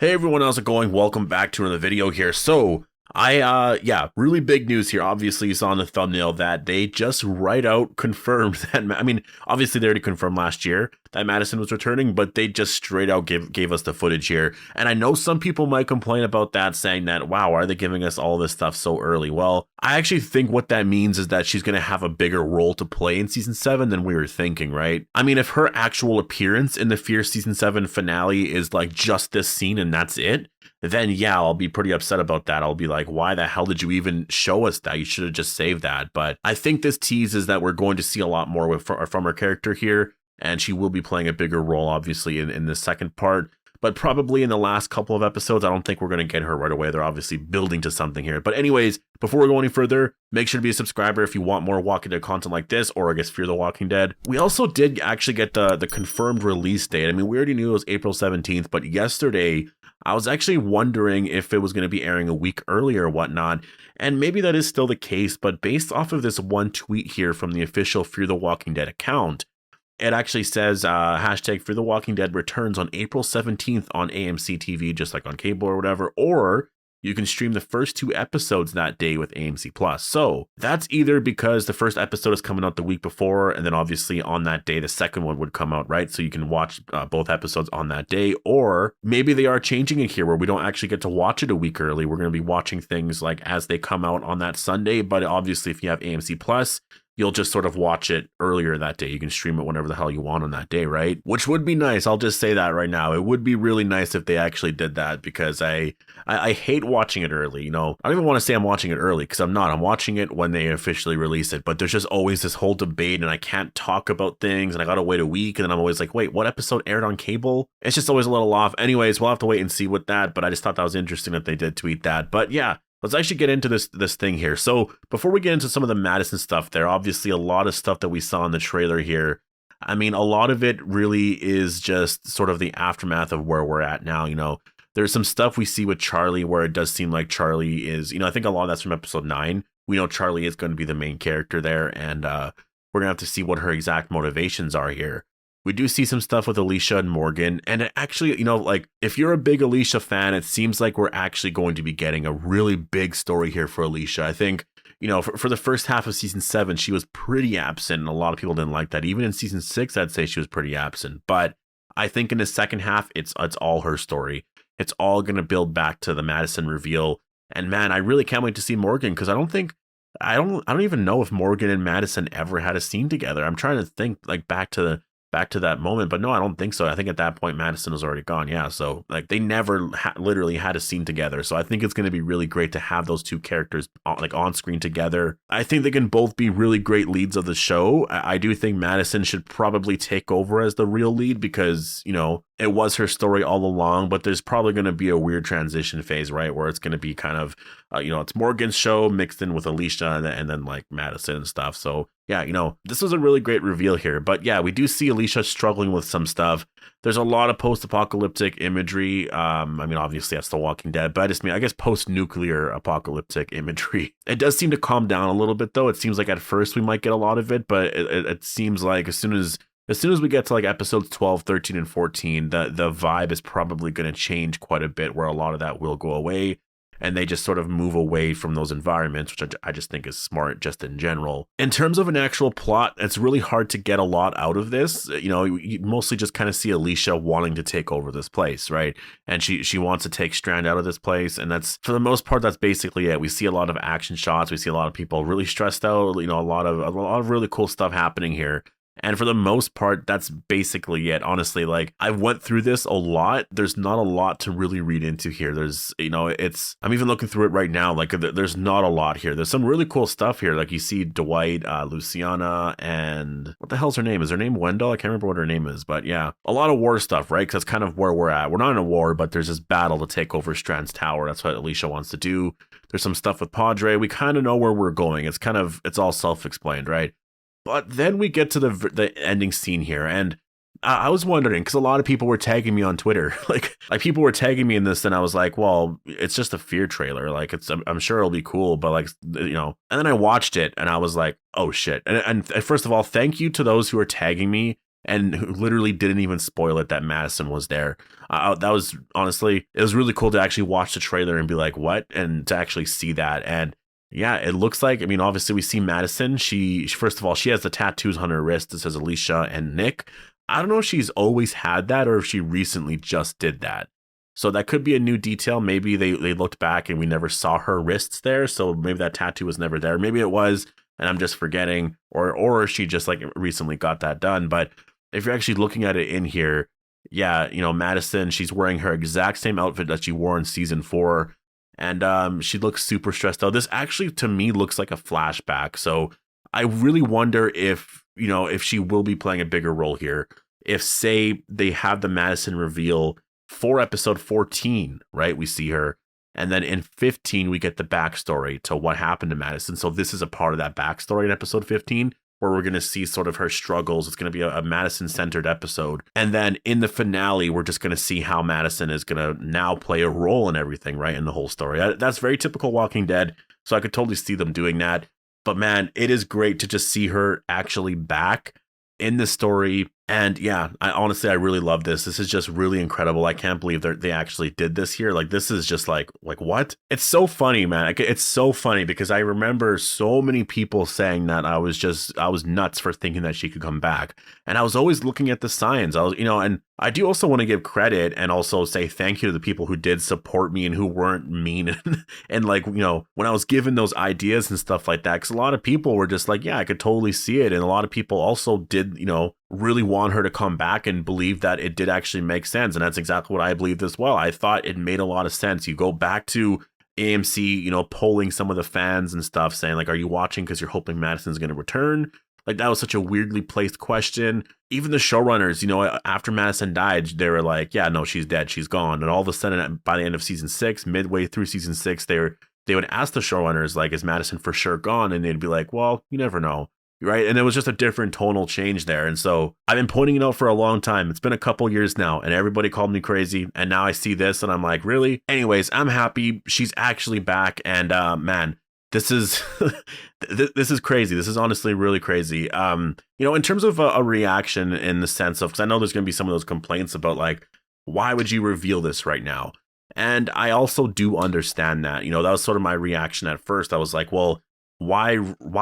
Hey everyone, how's it going? Welcome back to another video here. Really big news here. Obviously, you saw in the thumbnail that they just right out confirmed that, obviously they already confirmed last year that Madison was returning, but they just straight out gave us the footage here. And I know some people might complain about that, saying that, wow, why are they giving us all this stuff so early? Well, I actually think what that means is that she's going to have a bigger role to play in season 7 than we were thinking, right? I mean, if her actual appearance in the Fear season 7 finale is like just this scene and that's it, then yeah, I'll be pretty upset about that. I'll be like, why the hell did you even show us that? You should have just saved that. But I think this teases that we're going to see a lot more from her character here, and she will be playing a bigger role, obviously, in the second part. But probably in the last couple of episodes, I don't think we're going to get her right away. They're obviously building to something here. But anyways, before we go any further, make sure to be a subscriber if you want more Walking Dead content like this, or I guess Fear the Walking Dead. We also did actually get the confirmed release date. I mean, we already knew it was April 17th, but yesterday, I was actually wondering if it was going to be airing a week earlier or whatnot. And maybe that is still the case, but based off of this one tweet here from the official Fear the Walking Dead account, it actually says hashtag Fear the Walking Dead returns on April 17th on AMC TV, just like on cable or whatever, or you can stream the first 2 episodes that day with AMC Plus. So that's either because the first episode is coming out the week before, and then obviously on that day, the second one would come out, right? So you can watch both episodes on that day, or maybe they are changing it here where we don't actually get to watch it a week early. We're going to be watching things like as they come out on that Sunday. But obviously, if you have AMC Plus, you'll just sort of watch it earlier that day. You can stream it whenever the hell you want on that day, right? Which would be nice. I'll just say that right now. It would be really nice if they actually did that, because I hate watching it early. You know, I don't even want to say I'm watching it early, because I'm not. I'm watching it when they officially release it. But there's just always this whole debate, and I can't talk about things, and I got to wait a week. And then I'm always like, wait, what episode aired on cable? It's just always a little off. Anyways, we'll have to wait and see with that. But I just thought that was interesting that they did tweet that. But yeah. Let's actually get into this thing here. So before we get into some of the Madison stuff, there obviously a lot of stuff that we saw in the trailer here. I mean, a lot of it really is just sort of the aftermath of where we're at now. You know, there's some stuff we see with Charlie where it does seem like Charlie is, I think a lot of that's from episode 9. We know Charlie is going to be the main character there, and we're going to have to see what her exact motivations are here. We do see some stuff with Alicia and Morgan, and it actually, like, if you're a big Alicia fan, it seems like we're actually going to be getting a really big story here for Alicia. I think, for the first half of season 7, she was pretty absent, and a lot of people didn't like that. Even in season 6, I'd say she was pretty absent, but I think in the second half, it's all her story. It's all going to build back to the Madison reveal, and man, I really can't wait to see Morgan, because I don't even know if Morgan and Madison ever had a scene together. I'm trying to think, like, back to that moment, but no, I don't think so. I think at that point Madison was already gone. Yeah, so like they never literally had a scene together. So I think it's going to be really great to have those two characters on screen together. I think they can both be really great leads of the show. I do think Madison should probably take over as the real lead, because it was her story all along, but there's probably going to be a weird transition phase, right, where it's going to be kind of it's Morgan's show mixed in with Alicia and then like Madison and stuff. So yeah, this was a really great reveal here. But yeah, we do see Alicia struggling with some stuff. There's a lot of post-apocalyptic imagery. Obviously that's The Walking Dead, but I guess post-nuclear apocalyptic imagery. It does seem to calm down a little bit, though. It seems like at first we might get a lot of it, but it seems like as soon as we get to like episodes 12, 13, and 14, the vibe is probably going to change quite a bit, where a lot of that will go away, and they just sort of move away from those environments, which I just think is smart just in general. In terms of an actual plot, it's really hard to get a lot out of this. You mostly just kind of see Alicia wanting to take over this place, right? And she wants to take Strand out of this place, and that's, for the most part, that's basically it. We see a lot of action shots. We see a lot of people really stressed out, a lot of really cool stuff happening here. And for the most part, that's basically it. Honestly, like, I went through this a lot. There's not a lot to really read into here. There's, I'm even looking through it right now. Like, there's not a lot here. There's some really cool stuff here. Like, you see Dwight, Luciana, and what the hell's her name? Is her name Wendell? I can't remember what her name is, but yeah, a lot of war stuff, right? Because that's kind of where we're at. We're not in a war, but there's this battle to take over Strand's tower. That's what Alicia wants to do. There's some stuff with Padre. We kind of know where we're going. It's all self-explained, right? But then we get to the ending scene here, and I was wondering, because a lot of people were tagging me on Twitter, like people were tagging me in this, and I was like, well, it's just a Fear trailer, like I'm sure it'll be cool, but like, and then I watched it, and I was like, oh shit. And first of all, thank you to those who are tagging me and who literally didn't even spoil it that Madison was there. That was honestly, it was really cool to actually watch the trailer and be like, what? And to actually see that. And yeah, it looks like, I mean, obviously we see Madison. She first of all, she has the tattoos on her wrist that says Alicia and Nick. I don't know if she's always had that or if she recently just did that. So that could be a new detail. Maybe they looked back and we never saw her wrists there. So maybe that tattoo was never there. Maybe it was, and I'm just forgetting, or she just like recently got that done. But if you're actually looking at it in here, yeah, you know, Madison, she's wearing her exact same outfit that she wore in season 4. And she looks super stressed out. This actually, to me, looks like a flashback. So I really wonder if, you know, if she will be playing a bigger role here. If, say, they have the Madison reveal for episode 14, right? We see her. And then in 15, we get the backstory to what happened to Madison. So this is a part of that backstory in episode 15, where we're going to see sort of her struggles. It's going to be a Madison-centered episode. And then in the finale, we're just going to see how Madison is going to now play a role in everything, right? In the whole story. That's very typical Walking Dead. So I could totally see them doing that. But man, it is great to just see her actually back in the story. And yeah, I really love this. This is just really incredible. I can't believe they actually did this here. Like, this is just like what? It's so funny, man. It's so funny because I remember so many people saying that I was nuts for thinking that she could come back. And I was always looking at the signs. I was, you know, and I do also want to give credit and also say thank you to the people who did support me and who weren't mean. And like, you know, when I was given those ideas and stuff like that, because a lot of people were just like, yeah, I could totally see it. And a lot of people also did, you know, really want her to come back and believe that it did actually make sense. And that's exactly what I believed as well. I thought it made a lot of sense. You go back to AMC, you know, polling some of the fans and stuff saying like, are you watching because you're hoping Madison's going to return? Like, that was such a weirdly placed question. Even the showrunners, you know, after Madison died, they were like, yeah, no, she's dead. She's gone. And all of a sudden, by the end of season 6, midway through season 6, they would ask the showrunners, like, is Madison for sure gone? And they'd be like, well, you never know. Right. And it was just a different tonal change there. And so I've been pointing it out for a long time. It's been a couple years now and everybody called me crazy. And now I see this and I'm like, really? Anyways, I'm happy she's actually back. And man, this is this is crazy. This is honestly really crazy. You know, in terms of a reaction in the sense of, because I know there's going to be some of those complaints about like, why would you reveal this right now? And I also do understand that. You know, that was sort of my reaction at first. I was like, well, why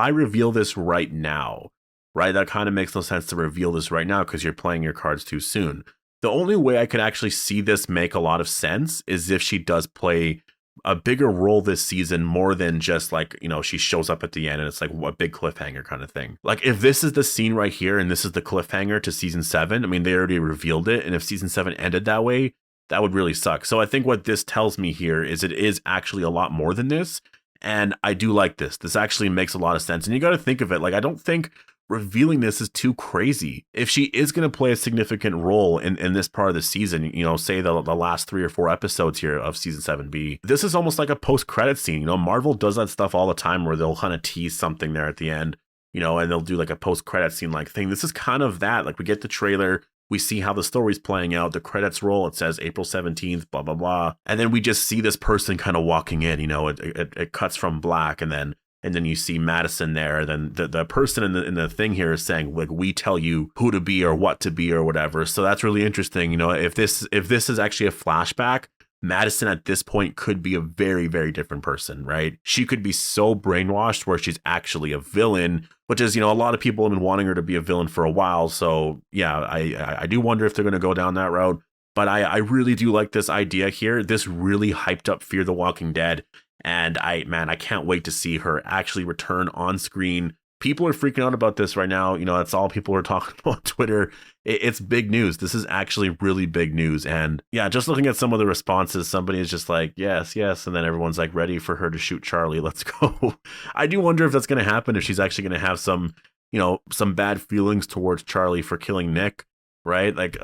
reveal this right now, right? That kind of makes no sense to reveal this right now because you're playing your cards too soon. The only way I could actually see this make a lot of sense is if she does play a bigger role this season, more than just like, you know, she shows up at the end and it's like a big cliffhanger kind of thing. Like, if this is the scene right here and this is the cliffhanger to season 7, I mean, they already revealed it. And if season 7 ended that way, that would really suck. So I think what this tells me here is it is actually a lot more than this. And I do like this. This actually makes a lot of sense. And you got to think of it. Like, I don't think revealing this is too crazy. If she is going to play a significant role in this part of the season, you know, say the last 3 or 4 episodes here of season 7B, this is almost like a post-credit scene. You know, Marvel does that stuff all the time where they'll kind of tease something there at the end, you know, and they'll do like a post-credit scene like thing. This is kind of that. Like, we get the trailer, we see how the story's playing out, the credits roll, it says April 17th, blah, blah, blah. And then we just see this person kind of walking in, you know, it cuts from black and then you see Madison there. Then the person in the thing here is saying, like, we tell you who to be or what to be or whatever. So that's really interesting. You know, if this is actually a flashback, Madison at this point could be a very, very different person, right? She could be so brainwashed where she's actually a villain, which is, you know, a lot of people have been wanting her to be a villain for a while. So yeah, I do wonder if they're going to go down that route. But I really do like this idea here. This really hyped up Fear the Walking Dead. And I can't wait to see her actually return on screen. People are freaking out about this right now. You know, that's all people are talking about on Twitter. It's big news. This is actually really big news. And yeah, just looking at some of the responses, somebody is just like, yes, yes. And then everyone's like, ready for her to shoot Charlie. Let's go. I do wonder if that's going to happen, if she's actually going to have some, you know, some bad feelings towards Charlie for killing Nick, right? Like,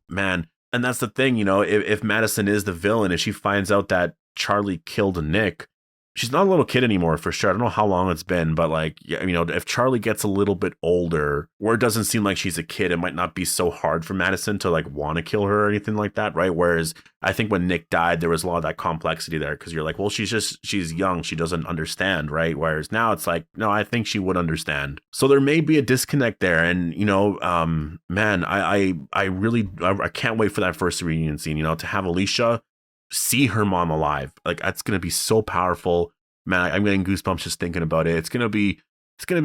man. And that's the thing, you know, if Madison is the villain, if she finds out that Charlie killed Nick, she's not a little kid anymore for sure. I don't know how long it's been, but like, yeah, you know, if Charlie gets a little bit older, where it doesn't seem like she's a kid, it might not be so hard for Madison to like want to kill her or anything like that, right? Whereas I think when Nick died, there was a lot of that complexity there because you're like, well, she's young, she doesn't understand, right? Whereas now it's like, no, I think she would understand. So there may be a disconnect there, and you know, man, I really can't wait for that first reunion scene. You know, to have Alicia see her mom alive, like that's gonna be so powerful, man. I'm getting goosebumps just thinking about it. It's gonna be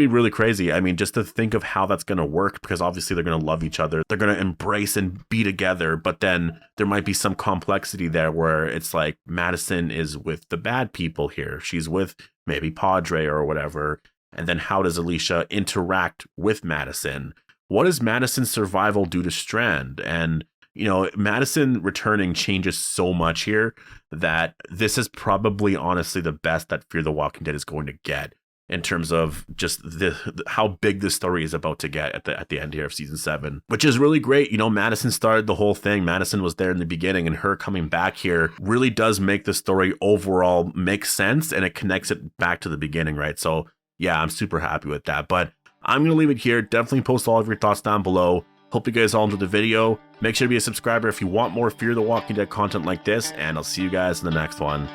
really crazy. I mean, just to think of how that's gonna work, because obviously they're gonna love each other, they're gonna embrace and be together, but then there might be some complexity there where it's like Madison is with the bad people here, she's with maybe Padre or whatever, and then how does Alicia interact with Madison? What does Madison's survival do to Strand? And you know, Madison returning changes so much here that this is probably honestly the best that Fear the Walking Dead is going to get in terms of just how big this story is about to get at the end here of season 7, which is really great. You know, Madison started the whole thing. Madison was there in the beginning, and her coming back here really does make the story overall make sense, and it connects it back to the beginning, right? So yeah, I'm super happy with that. But I'm going to leave it here. Definitely post all of your thoughts down below. Hope you guys all enjoyed the video. Make sure to be a subscriber if you want more Fear the Walking Dead content like this, and I'll see you guys in the next one.